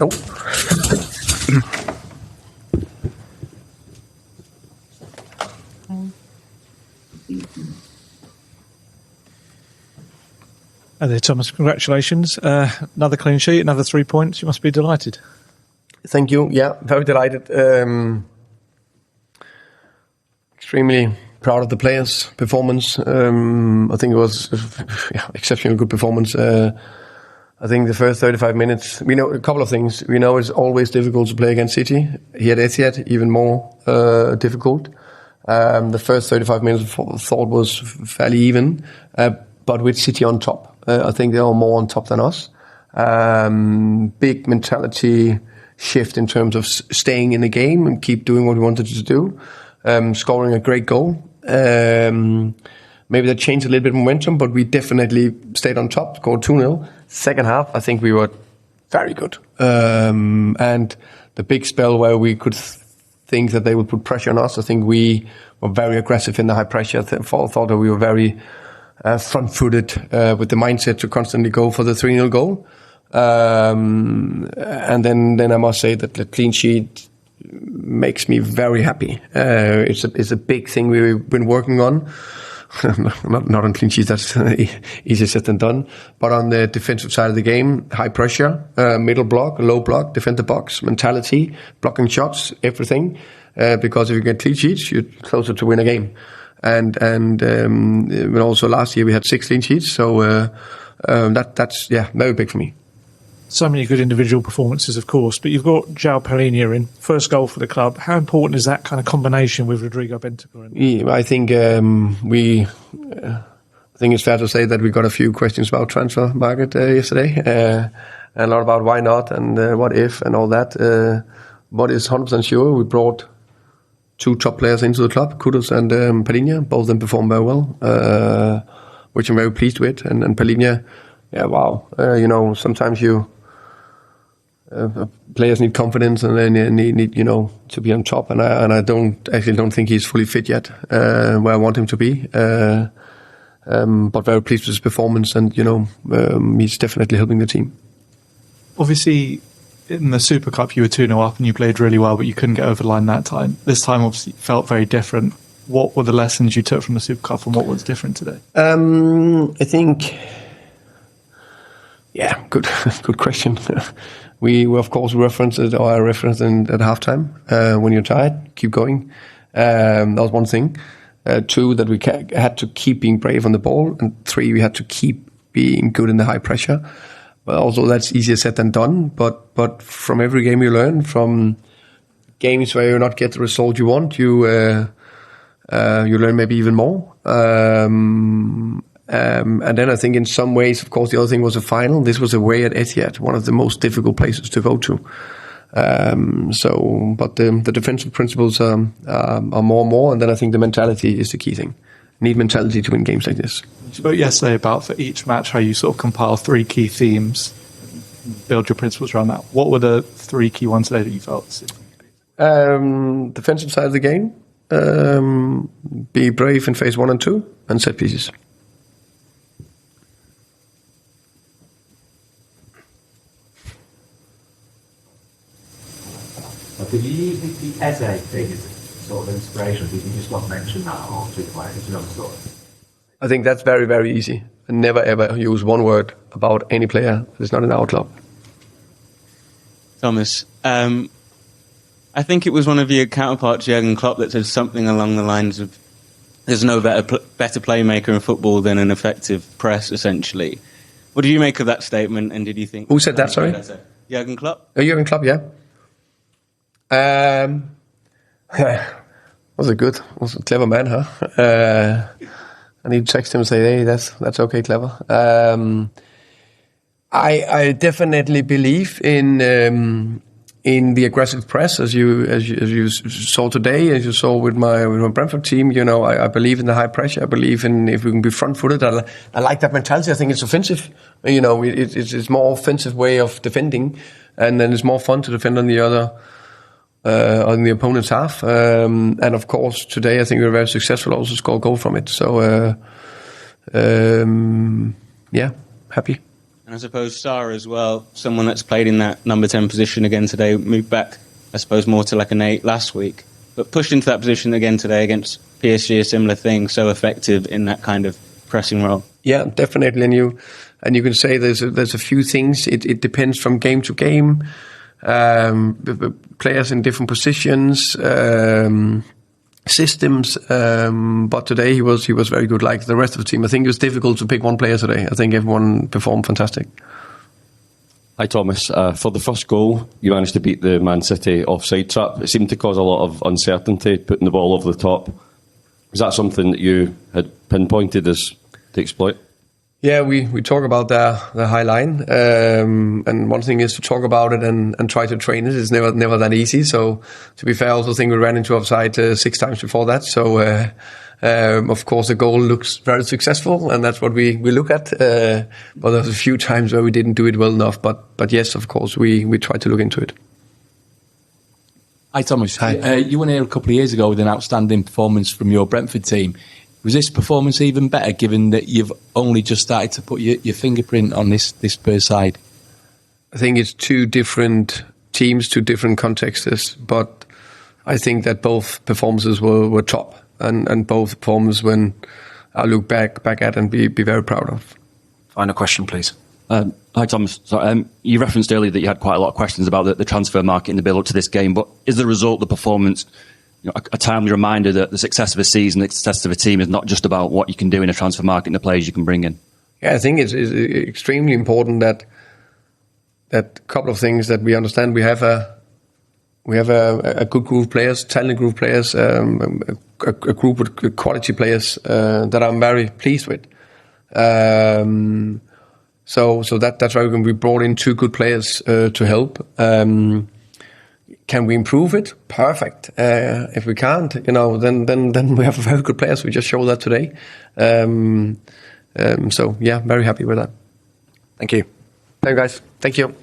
Oh. Hi there, Thomas. Congratulations. Another clean sheet, another 3 points. You must be delighted. Thank you. Yeah, very delighted. Extremely proud of the players' performance. I think it was exceptionally good performance. I think the first 35 minutes, we know a couple of things. We know it's always difficult to play against City. Here at Etihad, even more difficult. The first 35 minutes I thought was fairly even, but with City on top. I think they are more on top than us. Big mentality shift in terms of staying in the game and keep doing what we wanted to do. Scoring a great goal. Maybe that changed a little bit of momentum, but we definitely stayed on top, scored 2-0. Second half, I think we were very good. And the big spell where we could think that they would put pressure on us, I think we were very aggressive in the high pressure. I thought that we were very front-footed with the mindset to constantly go for the 3-0 goal. And then I must say that the clean sheet makes me very happy. It's a big thing we've been working on. not on clean sheets, that's easier said than done. But on the defensive side of the game, high pressure, middle block, low block, defend the box, mentality, blocking shots, everything. Because if you get clean sheets, you're closer to win a game. And also last year we had 6 clean sheets, so that's very big for me. So many good individual performances, of course, but you've got JOAO Palhinha in, first goal for the club. How important is that kind of combination with Rodrigo Bentancur? Yeah, I think it's fair to say that we got a few questions about transfer market yesterday, and a lot about why not and what if and all that. What is 100% sure, we brought 2 top players into the club, Kudus and Palhinha. Both of them performed very well, which I'm very pleased with. And Palhinha, wow. Sometimes players need confidence and then need to be on top. And I don't think he's fully fit yet where I want him to be. But very pleased with his performance, and he's definitely helping the team. Obviously, in the Super Cup, you were 2-0 up and you played really well, but you couldn't get over the line that time. This time, obviously, felt very different. What were the lessons you took from the Super Cup, and what was different today? I think, good question. We of course referenced it, or I referenced it at halftime. When you're tired, keep going. That was one thing. 2, that we had to keep being brave on the ball, and 3, we had to keep being good in the high pressure. But also that's easier said than done. But from every game you learn, from games where you not get the result you want, you learn maybe even more. And then I think in some ways, of course, the other thing was a final. This was away at Etihad, one of the most difficult places to go to. But the defensive principles are more and more, and then I think the mentality is the key thing. Need mentality to win games like this. You spoke yesterday about, for each match, how you sort of compile 3 key themes, build your principles around that. What were the 3 key ones today that you felt? Defensive side of the game, be brave in phase 1 and 2, and set pieces. Did you use the essay thing as sort of inspiration? Did you just not mention that after players? I think that's very, very easy. I never ever use one word about any player that's not in our club. Thomas, I think it was one of your counterparts, Jurgen Klopp, that said something along the lines of, there's no better playmaker in football than an effective press, essentially. What do you make of that statement, and did you think... Who said that, sorry? Jurgen Klopp? Jurgen Klopp, yeah. Was a clever man, huh? I need to text him and say, hey, that's okay, clever. I definitely believe in the aggressive press, as you saw today, as you saw with my Brentford team. I believe in the high pressure. I believe in if we can be front-footed. I like that mentality. I think it's offensive. It's more offensive way of defending, and then it's more fun to defend on the other. On the opponent's half, and of course today I think we were very successful. Also score a goal from it. So happy. And I suppose Sarr as well, someone that's played in that number 10 position again today, moved back, I suppose, more to like an 8 last week, but pushed into that position again today against PSG, a similar thing, so effective in that kind of pressing role. Yeah, definitely. And you can say there's a few things. It depends from game to game. Players in different positions, systems. But today he was very good, like the rest of the team. I think it was difficult to pick one player today. I think everyone performed fantastic. Hi Thomas, for the first goal you managed to beat the Man City offside trap. It seemed to cause a lot of uncertainty, putting the ball over the top. Was that something that you had pinpointed as to exploit? Yeah, we talk about the high line, and one thing is to talk about it and try to train it. It's never that easy. So to be fair, I also think we ran into offside 6 times before that. So of course the goal looks very successful, and that's what we look at. But there's a few times where we didn't do it well enough. But yes, of course we try to look into it. Hi Thomas. Hi. You were here a couple of years ago with an outstanding performance from your Brentford team. Was this performance even better, given that you've only just started to put your fingerprint on this Spurs side? I think it's 2 different teams, 2 different contexts, but I think that both performances were top, and both performances when I look back at and be very proud of. Final question, please. Hi Thomas, so, you referenced earlier that you had quite a lot of questions about the transfer market in the build-up to this game, but is the result, the performance, a timely reminder that the success of a season, the success of a team is not just about what you can do in a transfer market and the players you can bring in? Yeah, I think it's extremely important that couple of things that we understand. We have a good group of players, talented group of players, a group with quality players that I'm very pleased with. So that's why we brought in 2 good players to help. Can we improve it? Perfect. If we can't, then we have very good players. We just showed that today. So yeah, very happy with that. Thank you. Thank you guys. Thank you.